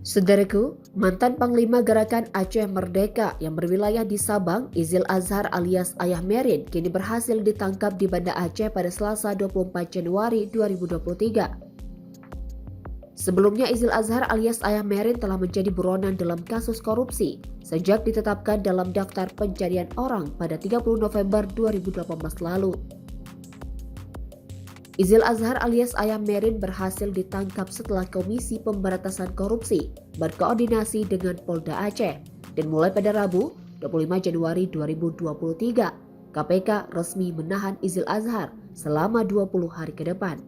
Saudaraku, mantan Panglima Gerakan Aceh Merdeka yang berwilayah di Sabang, Izil Azhar alias Ayah Merin, kini berhasil ditangkap di Banda Aceh pada Selasa 24 Januari 2023. Sebelumnya, Izil Azhar alias Ayah Merin telah menjadi buronan dalam kasus korupsi sejak ditetapkan dalam daftar pencarian orang pada 30 November 2018 lalu. Izil Azhar alias Ayah Merin berhasil ditangkap setelah Komisi Pemberantasan Korupsi berkoordinasi dengan Polda Aceh, dan mulai pada Rabu 25 Januari 2023, KPK resmi menahan Izil Azhar selama 20 hari ke depan.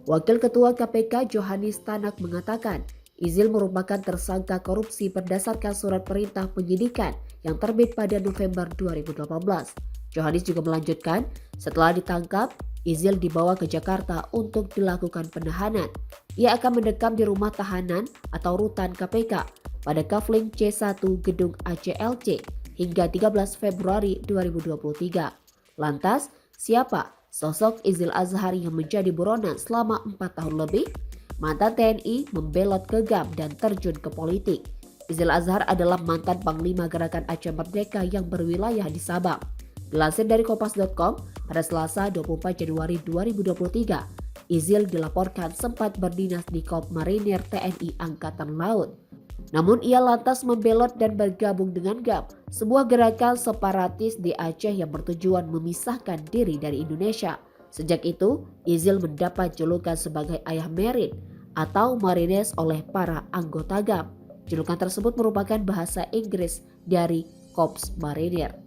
Wakil Ketua KPK Johanis Tanak mengatakan, Izil merupakan tersangka korupsi berdasarkan surat perintah penyidikan yang terbit pada November 2018. Johanis juga melanjutkan, setelah ditangkap, Izil dibawa ke Jakarta untuk dilakukan penahanan. Ia akan mendekam di rumah tahanan atau rutan KPK pada Kafling C1 Gedung ACLC hingga 13 Februari 2023. Lantas, siapa sosok Izil Azhar yang menjadi buronan selama 4 tahun lebih? Mantan TNI membelot ke GAM dan terjun ke politik. Izil Azhar adalah mantan Panglima Gerakan Aceh Merdeka yang berwilayah di Sabang. Dilansir dari Kompas.com, pada Selasa 24 Januari 2023, Izil dilaporkan sempat berdinas di Korps Marinir TNI Angkatan Laut. Namun ia lantas membelot dan bergabung dengan GAM, sebuah gerakan separatis di Aceh yang bertujuan memisahkan diri dari Indonesia. Sejak itu, Izil mendapat julukan sebagai Ayah Merin atau Marines oleh para anggota GAM. Julukan tersebut merupakan bahasa Inggris dari Korps Marinir.